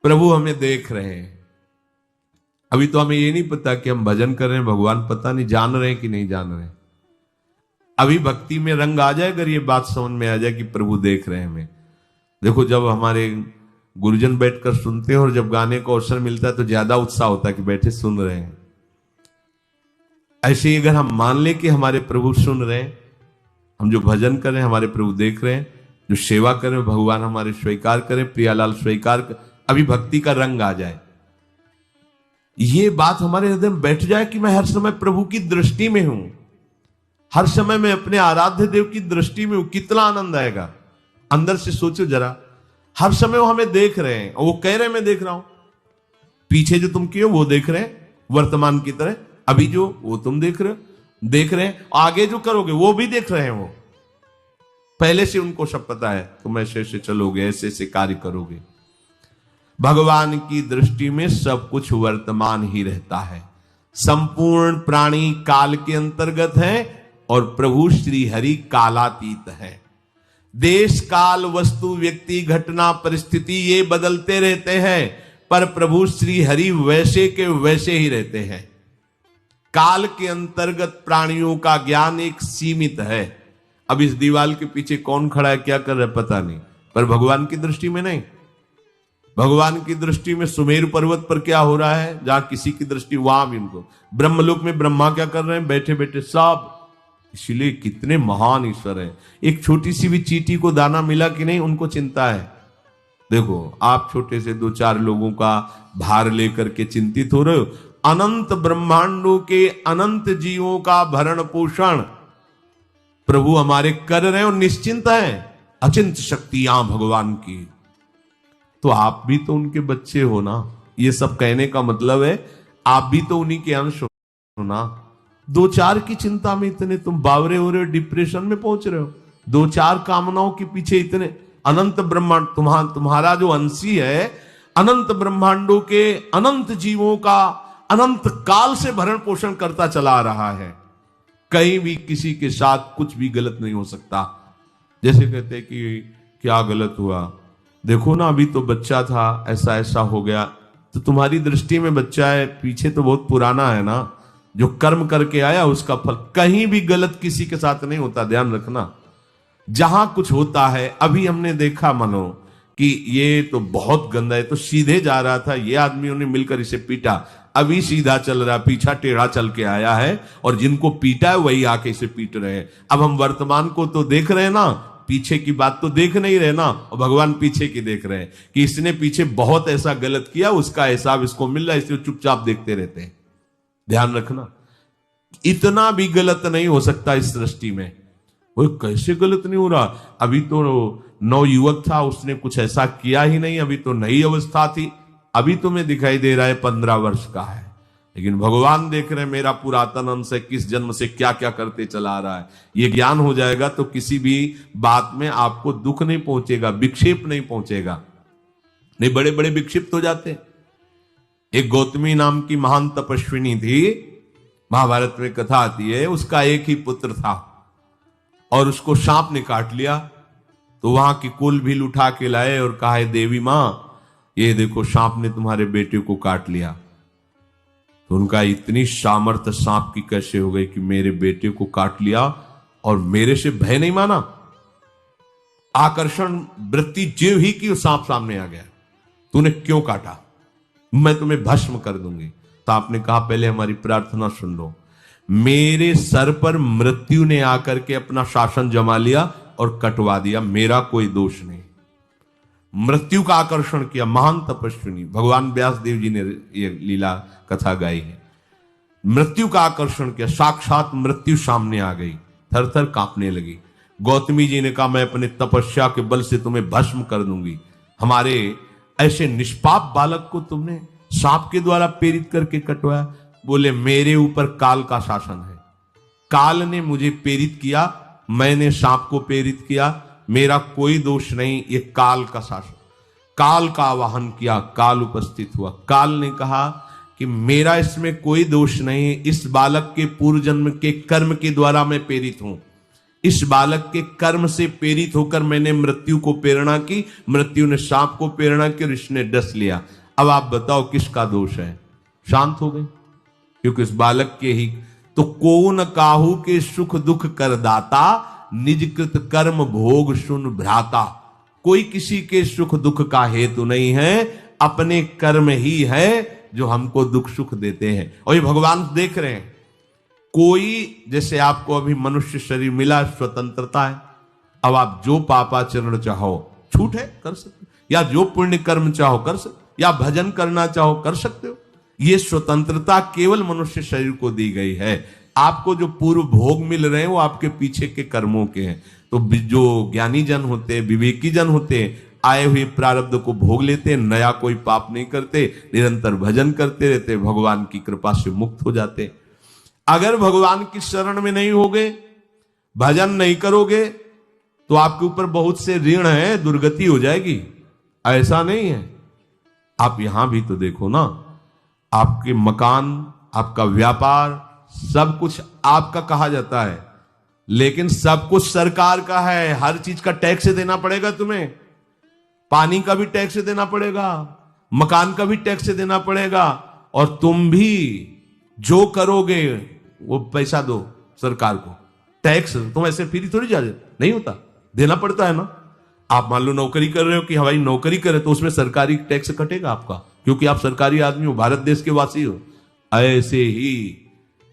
प्रभु हमें देख रहे हैं। अभी तो हमें ये नहीं पता कि हम भजन कर रहे हैं, भगवान पता नहीं जान रहे हैं कि नहीं जान रहे हैं। अभी भक्ति में रंग आ जाए, अगर ये बात समझ में आ जाए कि प्रभु देख रहे हैं हमें। देखो, जब हमारे गुरुजन बैठकर सुनते हैं और जब गाने को अवसर मिलता है तो ज्यादा उत्साह होता है कि बैठे सुन रहे हैं। ऐसे ही अगर हम मान ले कि हमारे प्रभु सुन रहे हैं, हम जो भजन कर रहे हैं हमारे प्रभु देख रहे हैं, जो सेवा कर रहे हैं भगवान हमारे स्वीकार करें, प्रियालाल स्वीकार कर, अभी भक्ति का रंग आ जाए, ये बात हमारे हृदय में बैठ जाए कि मैं हर समय प्रभु की दृष्टि में हूं, हर समय मैं अपने आराध्य देव की दृष्टि में हूं, कितना आनंद आएगा। अंदर से सोचो जरा, हर समय वो हमें देख रहे हैं और वो कह रहे हैं मैं देख रहा हूं। पीछे जो तुम किए वो देख रहे हैं वर्तमान की तरह, अभी जो वो तुम देख रहे हैं, आगे जो करोगे वो भी देख रहे हैं। वो पहले से उनको सब पता है, तुम ऐसे ऐसे चलोगे, ऐसे ऐसे कार्य करोगे। भगवान की दृष्टि में सब कुछ वर्तमान ही रहता है। संपूर्ण प्राणी काल के अंतर्गत है और प्रभु श्री हरि कालातीत है। देश काल वस्तु व्यक्ति घटना परिस्थिति ये बदलते रहते हैं, पर प्रभु श्री हरि वैसे के वैसे ही रहते हैं। काल के अंतर्गत प्राणियों का ज्ञान एक सीमित है। अब इस दीवार के पीछे कौन खड़ा है, क्या कर रहा है पता नहीं, पर भगवान की दृष्टि में नहीं। भगवान की दृष्टि में सुमेरु पर्वत पर क्या हो रहा है, जहां किसी की दृष्टि वहां भी उनको, ब्रह्मलोक में ब्रह्मा क्या कर रहे हैं, बैठे बैठे सब। इसलिए कितने महान ईश्वर हैं। एक छोटी सी भी चींटी को दाना मिला कि नहीं, उनको चिंता है। देखो, आप छोटे से 2-4 लोगों का भार लेकर के चिंतित हो रहे हो, अनंत ब्रह्मांडों के अनंत जीवों का भरण पोषण प्रभु हमारे कर रहे हैं और निश्चिंत है। अचिंत शक्तियां भगवान की, तो आप भी तो उनके बच्चे हो ना। ये सब कहने का मतलब है आप भी तो उन्हीं के अंश हो ना। 2-4 की चिंता में इतने तुम बावरे हो रहे हो, डिप्रेशन में पहुंच रहे हो। 2-4 कामनाओं के पीछे इतने, अनंत ब्रह्मांड तुम्हारा जो अंशी है, अनंत ब्रह्मांडों के अनंत जीवों का अनंत काल से भरण पोषण करता चला आ रहा है। कहीं भी किसी के साथ कुछ भी गलत नहीं हो सकता। जैसे कहते हैं कि क्या गलत हुआ, देखो ना अभी तो बच्चा था, ऐसा ऐसा हो गया, तो तुम्हारी दृष्टि में बच्चा है, पीछे तो बहुत पुराना है ना, जो कर्म करके आया उसका फल। कहीं भी गलत किसी के साथ नहीं होता, ध्यान रखना। जहां कुछ होता है, अभी हमने देखा मानो कि ये तो बहुत गंदा है, तो सीधे जा रहा था, ये आदमियों ने मिलकर इसे पीटा, अभी सीधा चल रहा, पीछा टेढ़ा चल के आया है, और जिनको पीटा है वही आके इसे पीट रहे हैं। अब हम वर्तमान को तो देख रहे हैं ना, पीछे की बात तो देख नहीं रहे ना, और भगवान पीछे की देख रहे हैं कि इसने पीछे बहुत ऐसा गलत किया, उसका हिसाब इसको मिल रहा है, इसलिए चुपचाप देखते रहते हैं। ध्यान रखना, इतना भी गलत नहीं हो सकता इस सृष्टि में। वो कैसे गलत नहीं हो रहा, अभी तो नवयुवक था, उसने कुछ ऐसा किया ही नहीं, अभी तो नई अवस्था थी, अभी तुम्हें दिखाई दे रहा है 15 वर्ष का है, लेकिन भगवान देख रहे हैं मेरा पुरातन अंश है, किस जन्म से क्या क्या करते चला आ रहा है। ये ज्ञान हो जाएगा तो किसी भी बात में आपको दुख नहीं पहुंचेगा, विक्षेप नहीं पहुंचेगा। नहीं, बड़े बड़े विक्षिप्त हो जाते। एक गौतमी नाम की महान तपस्विनी थी, महाभारत में कथा आती है, उसका एक ही पुत्र था और उसको सांप ने काट लिया। तो वहां की कुल भी उठा के लाए और कहा, देवी मां ये देखो सांप ने तुम्हारे बेटे को काट लिया। तो उनका इतनी सामर्थ्य सांप की कैसे हो गई कि मेरे बेटे को काट लिया और मेरे से भय नहीं माना। आकर्षण वृत्ति जीव ही की, सांप सामने आ गया, तूने क्यों काटा, मैं तुम्हें भस्म कर दूंगी। तो आपने कहा पहले हमारी प्रार्थना सुन लो। मेरे सर पर मृत्यु ने आकर के अपना शासन जमा लिया और कटवा दिया, मेरा कोई दोष नहीं। मृत्यु का आकर्षण किया, महान तपस्विनी, भगवान व्यास देव जी ने ये लीला कथा गाई है। मृत्यु का आकर्षण किया, साक्षात मृत्यु सामने आ गई, थर थर कांपने लगी। गौतमी जी ने कहा मैं अपने तपस्या के बल से तुम्हें भस्म कर दूंगी। हमारे ऐसे निष्पाप बालक को तुमने सांप के द्वारा प्रेरित करके कटवाया। बोले मेरे ऊपर काल का शासन है, काल ने मुझे प्रेरित किया, मैंने सांप को प्रेरित किया, मेरा कोई दोष नहीं, ये काल का शासन। काल का आवाहन किया, काल उपस्थित हुआ। काल ने कहा कि मेरा इसमें कोई दोष नहीं, इस बालक के पूर्व जन्म के कर्म के द्वारा मैं प्रेरित हूं। इस बालक के कर्म से प्रेरित होकर मैंने मृत्यु को प्रेरणा की, मृत्यु ने सांप को प्रेरणा की और इसने डस लिया। अब आप बताओ किसका दोष है? शांत हो गए क्योंकि इस बालक के ही। तो को न काहू के सुख दुख कर दाता, निज कृत कर्म भोग सुन भ्राता। कोई किसी के सुख दुख का हेतु नहीं है, अपने कर्म ही है जो हमको दुख सुख देते हैं। और ये भगवान देख रहे हैं। कोई, जैसे आपको अभी मनुष्य शरीर मिला, स्वतंत्रता है, अब आप जो पापाचरण चाहो छूट है कर सकते, या जो पुण्य कर्म चाहो कर सकते, या भजन करना चाहो कर सकते हो। ये स्वतंत्रता केवल मनुष्य शरीर को दी गई है। आपको जो पूर्व भोग मिल रहे हैं वो आपके पीछे के कर्मों के हैं। तो जो ज्ञानी जन होते हैं, विवेकी जन होते हैं, आए हुए प्रारब्ध को भोग लेते हैं, नया कोई पाप नहीं करते, निरंतर भजन करते रहते, भगवान की कृपा से मुक्त हो जाते। अगर भगवान की शरण में नहीं होगे, भजन नहीं करोगे, तो आपके ऊपर बहुत से ऋण है, दुर्गति हो जाएगी। ऐसा नहीं है। आप यहां भी तो देखो ना, आपके मकान, आपका व्यापार, सब कुछ आपका कहा जाता है, लेकिन सब कुछ सरकार का है। हर चीज का टैक्स देना पड़ेगा तुम्हें। पानी का भी टैक्स देना पड़ेगा, मकान का भी टैक्स देना पड़ेगा, और तुम भी जो करोगे वो पैसा दो सरकार को। टैक्स तुम ऐसे फ्री थोड़ी जा नहीं होता, देना पड़ता है ना। आप मान लो नौकरी कर रहे हो कि हवाई नौकरी करे, तो उसमें सरकारी टैक्स कटेगा आपका, क्योंकि आप सरकारी आदमी हो, भारत देश के वासी हो। ऐसे ही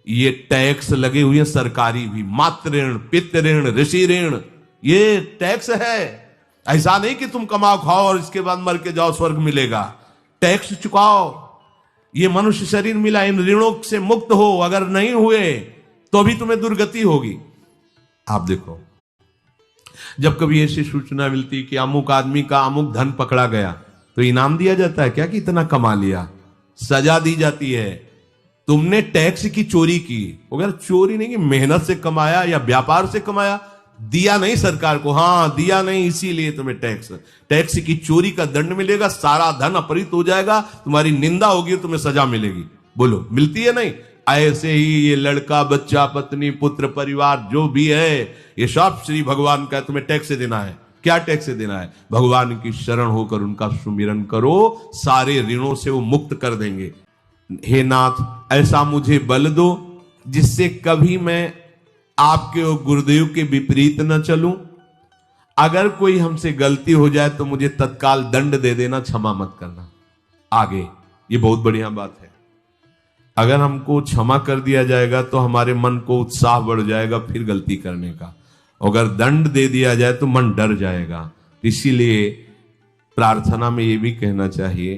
ये टैक्स लगे हुए हैं सरकारी भी, मातृ ऋण, पितृ ऋण, ऋषि ऋण, ये टैक्स है। ऐसा नहीं कि तुम कमाओ खाओ और इसके बाद मर के जाओ स्वर्ग मिलेगा। टैक्स चुकाओ। ये मनुष्य शरीर मिला, इन ऋणों से मुक्त हो। अगर नहीं हुए तो भी तुम्हें दुर्गति होगी। आप देखो, जब कभी ऐसी सूचना मिलती कि अमुक आदमी का अमुक धन पकड़ा गया, तो इनाम दिया जाता है क्या कि इतना कमा लिया? सजा दी जाती है। तुमने टैक्स की चोरी की, अगर चोरी नहीं की, मेहनत से कमाया या व्यापार से कमाया, दिया नहीं सरकार को, हाँ दिया नहीं, इसीलिए तुम्हें टैक्स की चोरी का दंड मिलेगा। सारा धन अपहृत हो जाएगा, तुम्हारी निंदा होगी, तुम्हें सजा मिलेगी। बोलो मिलती है नहीं? ऐसे ही ये लड़का, बच्चा, पत्नी, पुत्र, परिवार जो भी है, ये सब श्री भगवान का तुम्हें टैक्स देना है। क्या टैक्स देना है? भगवान की शरण होकर उनका सुमिरन करो, सारे ऋणों से वो मुक्त कर देंगे। हे नाथ, ऐसा मुझे बल दो जिससे कभी मैं आपके और गुरुदेव के विपरीत न चलूं। अगर कोई हमसे गलती हो जाए तो मुझे तत्काल दंड दे देना, क्षमा मत करना। आगे ये बहुत बढ़िया बात है। अगर हमको क्षमा कर दिया जाएगा तो हमारे मन को उत्साह बढ़ जाएगा फिर गलती करने का। अगर दंड दे दिया जाए तो मन डर जाएगा। इसीलिए प्रार्थना में ये भी कहना चाहिए,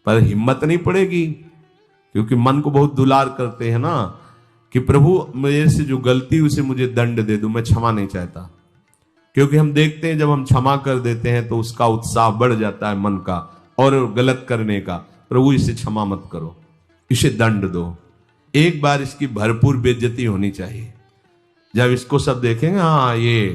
पर हिम्मत नहीं पड़ेगी, क्योंकि मन को बहुत दुलार करते हैं ना, कि प्रभु मेरे से जो गलती हुई उसे मुझे दंड दे दो, मैं क्षमा नहीं चाहता। क्योंकि हम देखते हैं जब हम क्षमा कर देते हैं तो उसका उत्साह बढ़ जाता है मन का और गलत करने का। प्रभु इसे क्षमा मत करो, इसे दंड दो। एक बार इसकी भरपूर बेइज्जती होनी चाहिए। जब इसको सब देखेंगे, हाँ ये,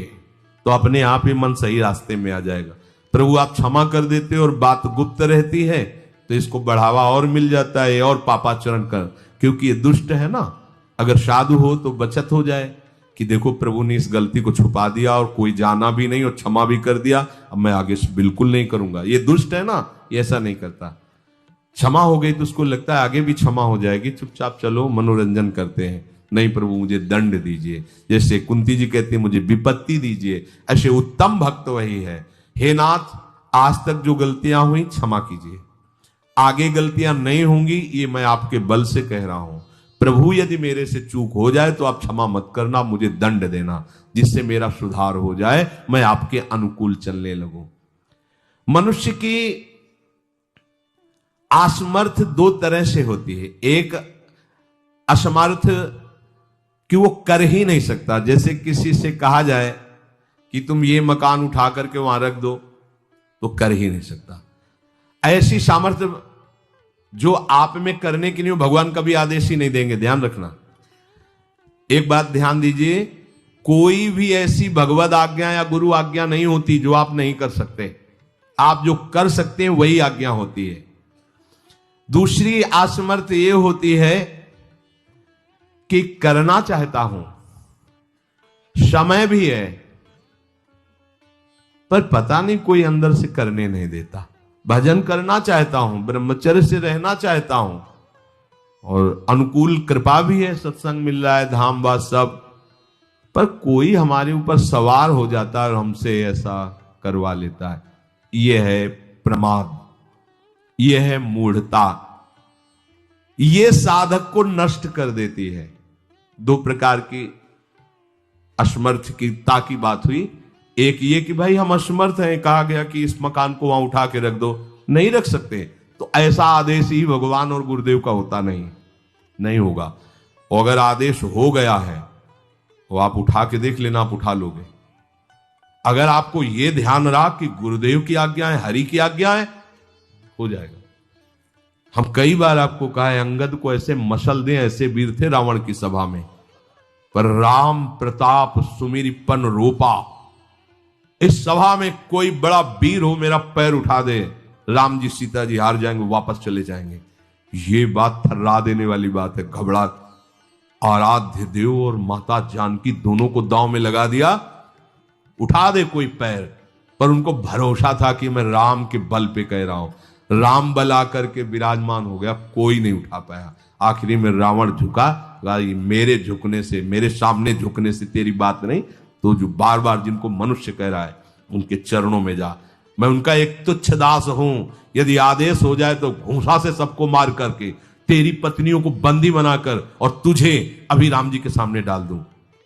तो अपने आप ही मन सही रास्ते में आ जाएगा। प्रभु आप क्षमा कर देते और बात गुप्त रहती है तो इसको बढ़ावा और मिल जाता है और पापाचरण कर, क्योंकि ये दुष्ट है ना। अगर साधु हो तो बचत हो जाए कि देखो प्रभु ने इस गलती को छुपा दिया और कोई जाना भी नहीं और क्षमा भी कर दिया, अब मैं आगे से बिल्कुल नहीं करूंगा। ये दुष्ट है ना, ये ऐसा नहीं करता। क्षमा हो गई तो उसको लगता है आगे भी क्षमा हो जाएगी, चुपचाप चलो मनोरंजन करते हैं। नहीं प्रभु मुझे दंड दीजिए, जैसे कुंती जी कहती है मुझे विपत्ति दीजिए। ऐसे उत्तम भक्त वही है। हे नाथ, आज तक जो गलतियां हुई क्षमा कीजिए, आगे गलतियां नहीं होंगी, ये मैं आपके बल से कह रहा हूं। प्रभु यदि मेरे से चूक हो जाए तो आप क्षमा मत करना, मुझे दंड देना, जिससे मेरा सुधार हो जाए, मैं आपके अनुकूल चलने लगूं। मनुष्य की असमर्थ दो तरह से होती है। एक असमर्थ कि वो कर ही नहीं सकता। जैसे किसी से कहा जाए कि तुम ये मकान उठा करके वहां रख दो, तो कर ही नहीं सकता। ऐसी सामर्थ्य जो आप में करने के लिए भगवान कभी आदेश ही नहीं देंगे, ध्यान रखना। एक बात ध्यान दीजिए, कोई भी ऐसी भगवद आज्ञा या गुरु आज्ञा नहीं होती जो आप नहीं कर सकते। आप जो कर सकते हैं वही आज्ञा होती है। दूसरी असमर्थ ये होती है कि करना चाहता हूं समय भी है, पर पता नहीं कोई अंदर से करने नहीं देता। भजन करना चाहता हूं, ब्रह्मचर्य से रहना चाहता हूं, और अनुकूल कृपा भी है, सत्संग मिल रहा है, धाम वास सब, पर कोई हमारे ऊपर सवार हो जाता है और हमसे ऐसा करवा लेता है। यह है प्रमाद, यह है मूढ़ता, यह साधक को नष्ट कर देती है। दो प्रकार की असमर्थता की बात हुई। एक ये कि भाई हम असमर्थ हैं, कहा गया कि इस मकान को वहां उठा के रख दो, नहीं रख सकते, तो ऐसा आदेश ही भगवान और गुरुदेव का होता नहीं होगा। और अगर आदेश हो गया है तो आप उठा के देख लेना, आप उठा लोगे। अगर आपको यह ध्यान रहा कि गुरुदेव की आज्ञा है, हरि की आज्ञा है, हो जाएगा। हम कई बार आपको कहा है, अंगद को ऐसे मसल दें, ऐसे वीर थे रावण की सभा में, पर राम प्रताप सुमिरपन रोपा। इस सभा में कोई बड़ा वीर हो, मेरा पैर उठा दे, राम जी सीता जी हार जाएंगे, वापस चले जाएंगे। ये बात थर्रा देने वाली बात है। घबरा, आराध्य देव और माता जानकी दोनों को दांव में लगा दिया, उठा दे कोई पैर, पर उनको भरोसा था कि मैं राम के बल पे कह रहा हूं। राम बल आकर के विराजमान हो गया, कोई नहीं उठा पाया। आखिरी में रावण झुका, मेरे झुकने से, मेरे सामने झुकने से तेरी बात नहीं, तो जो बार बार जिनको मनुष्य कह रहा है उनके चरणों में जा, मैं उनका एक तुच्छ दास हूं। यदि आदेश हो जाए तो घूंसा से सबको मार करके तेरी पत्नियों को बंदी बनाकर और तुझे अभी राम जी के सामने डाल दूं।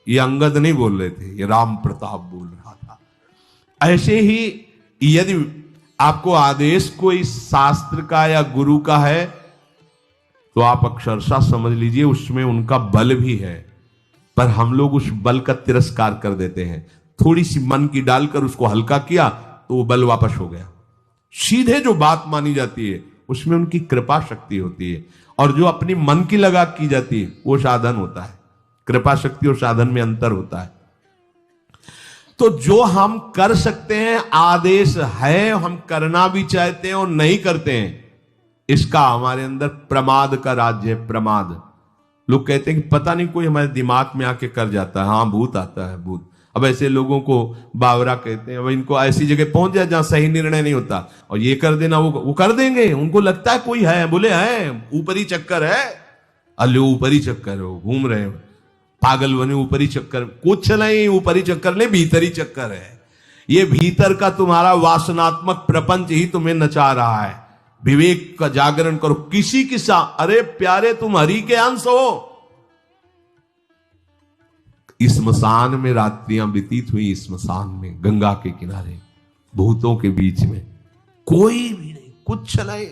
ये अंगद नहीं बोल रहे थे, ये राम प्रताप बोल रहा था। ऐसे ही यदि आपको आदेश कोई शास्त्र का या गुरु का है तो आप अक्षरशः समझ लीजिए उसमें उनका बल भी है, पर हम लोग उस बल का तिरस्कार कर देते हैं। थोड़ी सी मन की डालकर उसको हल्का किया तो वो बल वापस हो गया। सीधे जो बात मानी जाती है उसमें उनकी कृपा शक्ति होती है, और जो अपनी मन की लगा की जाती है वो साधन होता है। कृपा शक्ति और साधन में अंतर होता है। तो जो हम कर सकते हैं, आदेश है, हम करना भी चाहते हैं और नहीं करते हैं, इसका हमारे अंदर प्रमाद का राज्य है। प्रमाद, लोग कहते हैं कि पता नहीं कोई हमारे दिमाग में आके कर जाता है। हाँ, भूत आता है, भूत। अब ऐसे लोगों को बावरा कहते हैं। अब इनको ऐसी जगह पहुंच जाए जहां सही निर्णय नहीं होता, और ये कर देना वो कर देंगे। उनको लगता है कोई है, बोले है, ऊपरी चक्कर है, अल्ले ऊपरी चक्कर हो, घूम रहे हैं पागल बने, ऊपरी चक्कर। कुछ नहीं, ऊपरी चक्कर नहीं, भीतरी चक्कर है। ये भीतर का तुम्हारा वासनात्मक प्रपंच ही तुम्हें नचा रहा है। विवेक का जागरण करो। किसी की अरे प्यारे, तुम हरि के अंश हो। स्मशान में रात्रियां व्यतीत हुई, स्मशान में, गंगा के किनारे, भूतों के बीच में, कोई भी नहीं, कुछ नहीं।